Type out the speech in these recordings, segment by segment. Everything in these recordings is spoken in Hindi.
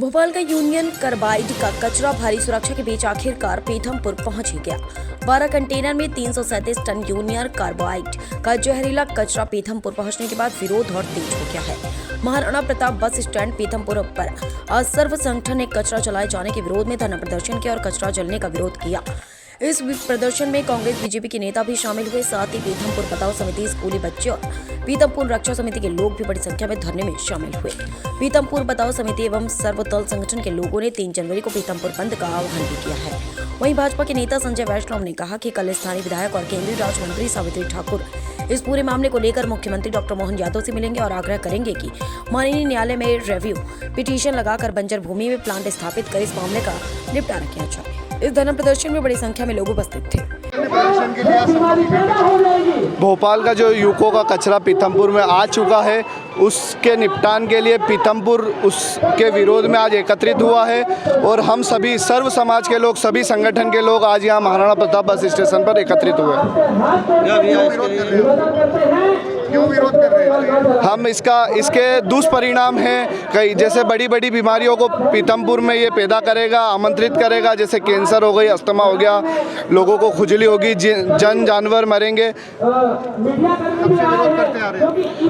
भोपाल का यूनियन कार्बाइड का कचरा भारी सुरक्षा के बीच आखिरकार पीथमपुर पहुंच ही गया। 12 कंटेनर में 337 टन यूनियन कार्बाइड का जहरीला कचरा पीथमपुर पहुंचने के बाद विरोध और तेज हो गया है। महाराणा प्रताप बस स्टैंड पीथमपुर पर आज सर्व संगठन ने कचरा जलाए जाने के विरोध में धरना प्रदर्शन किया और कचरा जलने का विरोध किया। इस प्रदर्शन में कांग्रेस बीजेपी के नेता भी शामिल हुए। साथ ही पीथमपुर बचाओ समिति, स्कूली बच्चे और पीथमपुर रक्षा समिति के लोग भी बड़ी संख्या में धरने में शामिल हुए। पीथमपुर बचाओ समिति एवं सर्वदल संगठन के लोगों ने 3 जनवरी को पीथमपुर बंद का आह्वान भी किया है। वहीं भाजपा के नेता संजय वैष्णव ने कहा कि कल स्थानीय विधायक और केंद्रीय राज्य मंत्री सावित्री ठाकुर इस पूरे मामले को लेकर मुख्यमंत्री डॉक्टर मोहन यादव से मिलेंगे और आग्रह करेंगे कि माननीय न्यायालय में रिव्यू पिटीशन लगाकर बंजर भूमि में प्लांट स्थापित कर इस मामले का निपटारा किया जाए। इस धरना प्रदर्शन में बड़ी संख्या में लोग उपस्थित थे। भोपाल का जो यूको का कचरा पीथमपुर में आ चुका है, उसके निपटान के लिए पीथमपुर उसके विरोध में आज एकत्रित हुआ है और हम सभी सर्व समाज के लोग, सभी संगठन के लोग आज यहाँ महाराणा प्रताप बस स्टेशन पर एकत्रित हुए। क्यों विरोध कर रहे हैं? हम इसके दुष्परिणाम हैं कई, जैसे बड़ी बड़ी बीमारियों को पीथमपुर में ये पैदा करेगा, आमंत्रित करेगा, जैसे कैंसर हो गई, अस्थमा हो गया, लोगों को खुजली होगी, जानवर मरेंगे।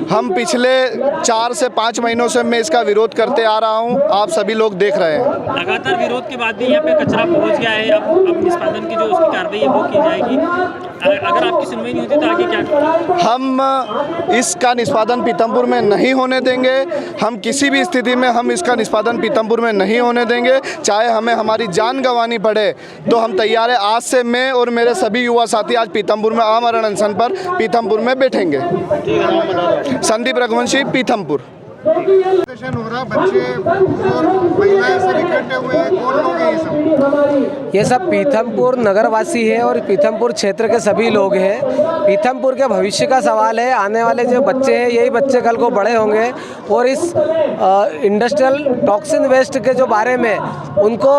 हम पिछले 4 से 5 महीनों से मैं इसका विरोध करते आ रहा हूँ, आप सभी लोग देख रहे हैं। लगातार विरोध के बाद भी यहाँ पे कचरा पहुँच गया है। अब निष्पादन की जो उसकी कार्रवाई है वो की जाएगी। अगर आपकी सुनवाई नहीं होती तो आगे क्या? हम इसका निष्पादन पीथमपुर में नहीं होने देंगे। हम किसी भी स्थिति में हम इसका निष्पादन पीथमपुर में नहीं होने देंगे, चाहे हमें हमारी जान गंवानी पड़े तो हम तैयार हैं। आज से मैं और मेरे सभी युवा साथी आज पीथमपुर में आमरण अनशन पर पीथमपुर में बैठेंगे। संदीप रघुवंशी, पीथमपुर। हो रहा, बच्चे और महिलाएं सब इकट्ठे हुए हैं, कौन लोग हैं ये सब पीथमपुर नगरवासी है और पीथमपुर क्षेत्र के सभी लोग हैं। पीथमपुर के भविष्य का सवाल है। आने वाले जो बच्चे हैं, यही बच्चे कल को बड़े होंगे और इस इंडस्ट्रियल टॉक्सिन वेस्ट के जो बारे में उनको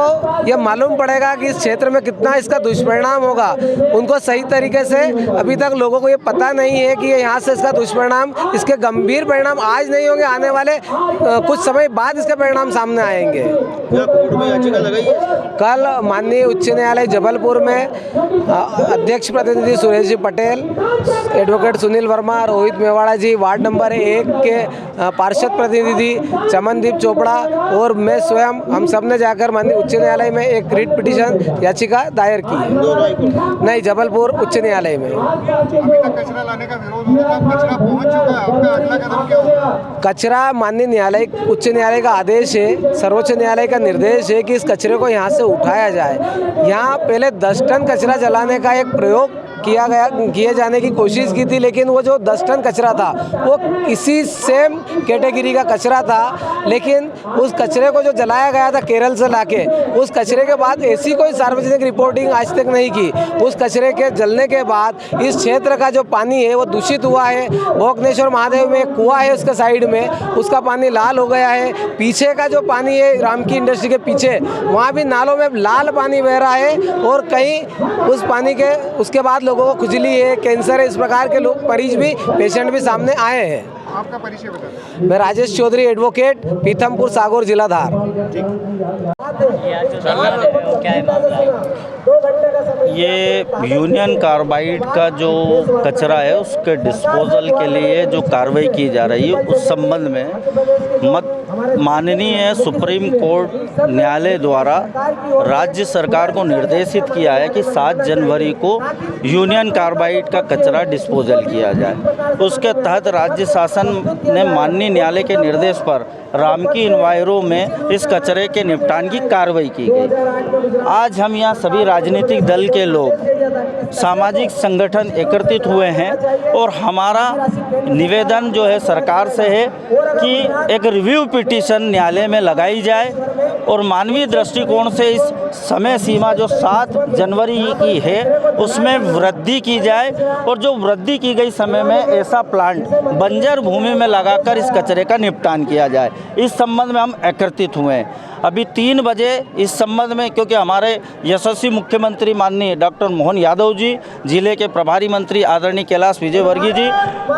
ये मालूम पड़ेगा कि इस क्षेत्र में कितना इसका दुष्परिणाम होगा। उनको सही तरीके से अभी तक लोगों को ये पता नहीं है कि यहाँ से इसका दुष्परिणाम, इसके गंभीर परिणाम आज नहीं होंगे, आने वाले कुछ समय बाद इसके परिणाम सामने आएंगे। कोर्ट में याचिका लगाई है? कल माननीय उच्च न्यायालय जबलपुर में अध्यक्ष प्रतिनिधि सुरेश जी पटेल, एडवोकेट सुनील वर्मा, रोहित मेवाड़ा जी, वार्ड नंबर 1 के पार्षद प्रतिनिधि चमनदीप चोपड़ा और मैं स्वयं, हम सब ने जाकर माननीय उच्च न्यायालय में एक रिट पिटीशन याचिका दायर की है। नहीं, जबलपुर उच्च न्यायालय में। अभी तक कचरा लाने का विरोध हो रहा है, कचरा पहुंच चुका है, आपका अगला कदम क्या होगा? कचरा माननीय न्यायालय, उच्च न्यायालय का आदेश है, सर्वोच्च न्यायालय का निर्देश है कि इस कचरे को यहाँ से उठाया जाए। यहाँ पहले 10 टन कचरा जलाने का एक प्रयोग किए जाने की कोशिश की थी, लेकिन वो जो 10 टन कचरा था वो इसी सेम कैटेगरी का कचरा था। लेकिन उस कचरे को जो जलाया गया था केरल से लाके, उस कचरे के बाद ऐसी कोई सार्वजनिक रिपोर्टिंग आज तक नहीं की। उस कचरे के जलने के बाद इस क्षेत्र का जो पानी है वो दूषित हुआ है। भोगनेश्वर महादेव में एक कुआं है उसके साइड में, उसका पानी लाल हो गया है। पीछे का जो पानी है रामकी इंडस्ट्री के पीछे, वहाँ भी नालों में लाल पानी बह रहा है और कहीं उस पानी के उसके बाद लोगों को खुजली है, कैंसर है, इस प्रकार के लोग मरीज भी, पेशेंट भी सामने आए हैं। आपका परिचय बता। मैं राजेश चौधरी, एडवोकेट, पीथमपुर सागौर जिलाधार। ये यूनियन कार्बाइड का जो कचरा है उसके डिस्पोजल के लिए जो कार्रवाई की जा रही है, उस संबंध में माननीय सुप्रीम कोर्ट न्यायालय द्वारा राज्य सरकार को निर्देशित किया है कि 7 जनवरी को यूनियन कार्बाइड का कचरा डिस्पोजल किया जाए। उसके तहत राज्य शासन ने माननीय न्यायालय के निर्देश पर रामकी इन्वायरो में इस कचरे के निपटान की कार्रवाई की गई। आज हम यहाँ सभी राजनीतिक दल के लोग, सामाजिक संगठन एकत्रित हुए हैं और हमारा निवेदन जो है सरकार से है कि एक रिव्यू पिटीशन न्यायालय में लगाई जाए और मानवीय दृष्टिकोण से इस समय सीमा जो 7 जनवरी की है उसमें वृद्धि की जाए और जो वृद्धि की गई समय में ऐसा प्लांट बंजर भूमि में लगाकर इस कचरे का निपटान किया जाए। इस संबंध में हम एकत्रित हुए हैं। अभी 3 बजे इस संबंध में, क्योंकि हमारे यशस्वी मुख्यमंत्री माननीय डॉक्टर मोहन यादव जी, जिले के प्रभारी मंत्री आदरणीय कैलाश विजयवर्गीय जी,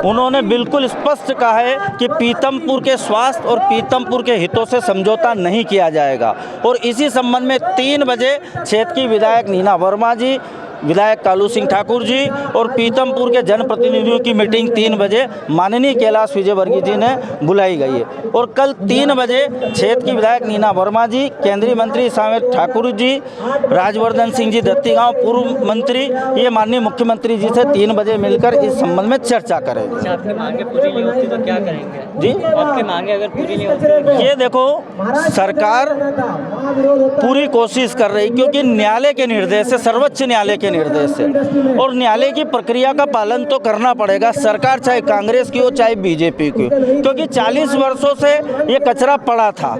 उन्होंने बिल्कुल स्पष्ट कहा है कि पीतमपुर के स्वास्थ्य और पीतमपुर के हितों से समझौता नहीं किया जाएगा। और इसी संबंध में 3 बजे क्षेत्र की विधायक नीना वर्मा जी, विधायक कालू सिंह ठाकुर जी और पीतमपुर के जनप्रतिनिधियों की मीटिंग 3 बजे माननीय कैलाश विजयवर्गीय जी ने बुलाई गई है। और कल 3 बजे क्षेत्र की विधायक नीना वर्मा जी, केंद्रीय मंत्री सावेत ठाकुर जी, राजवर्धन सिंह जी दत्तीगांव पूर्व मंत्री, ये माननीय मुख्यमंत्री जी से 3 बजे मिलकर इस संबंध में चर्चा करेंगे। आपकी मांगे पूरी नहीं होती तो क्या करेंगे जी? आपकी मांगे अगर पूरी नहीं होती, ये देखो, सरकार पूरी कोशिश कर रही, क्योंकि न्यायालय के निर्देश से, सर्वोच्च न्यायालय के निर्देश से, और न्यायालय की प्रक्रिया का पालन तो करना पड़ेगा, सरकार चाहे कांग्रेस की हो चाहे बीजेपी की हो, क्योंकि 40 वर्षों से ये कचरा पड़ा था,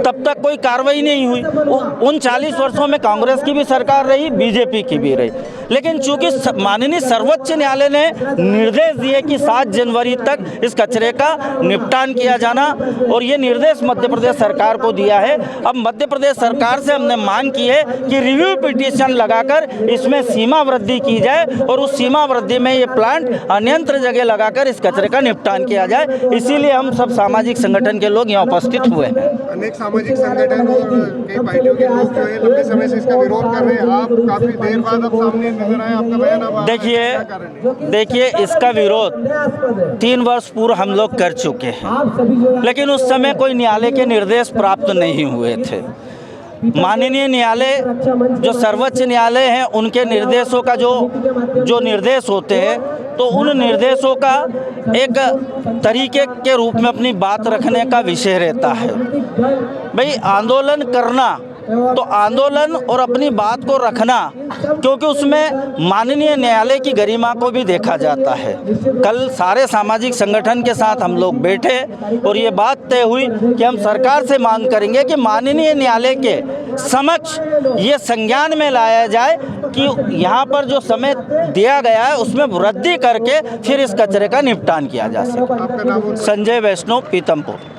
तब तक कोई कार्रवाई नहीं हुई। उन 40 वर्षों में कांग्रेस की भी सरकार रही, बीजेपी की भी रही, लेकिन चूंकि माननीय सर्वोच्च न्यायालय ने निर्देश दिए कि 7 जनवरी तक इस कचरे का निपटान किया जाना, और ये निर्देश मध्य प्रदेश सरकार को दिया है। अब मध्य प्रदेश सरकार से हमने मांग की है कि रिव्यू पिटीशन लगाकर इसमें सीमा वृद्धि की जाए, और उस सीमा वृद्धि में ये प्लांट अन्यंत्र जगह लगाकर इस कचरे का निपटान किया जाए। इसीलिए हम सब सामाजिक संगठन के लोग यहाँ उपस्थित हुए हैं। अनेक सामाजिक संगठन और कई पार्टियों के लोग जो है लंबे समय से इसका विरोध कर रहे हैं। आप काफी देर बाद अब सामने नजर आए, आपका बयान अब देखिए, इसका विरोध 3 वर्ष पूर्व हम लोग कर चुके हैं, लेकिन उस समय कोई न्यायालय के निर्देश प्राप्त नहीं हुए थे। माननीय न्यायालय, जो सर्वोच्च न्यायालय हैं, उनके निर्देशों का जो निर्देश होते हैं, तो उन निर्देशों का एक तरीके के रूप में अपनी बात रखने का विषय रहता है। भाई, आंदोलन करना तो आंदोलन और अपनी बात को रखना, क्योंकि उसमें माननीय न्यायालय की गरिमा को भी देखा जाता है। कल सारे सामाजिक संगठन के साथ हम लोग बैठे और ये बात तय हुई कि हम सरकार से मांग करेंगे कि माननीय न्यायालय के समक्ष ये संज्ञान में लाया जाए कि यहाँ पर जो समय दिया गया है उसमें वृद्धि करके फिर इस कचरे का निपटान किया जा सके। आपका नाम? संजय वैष्णव, पीतमपुर।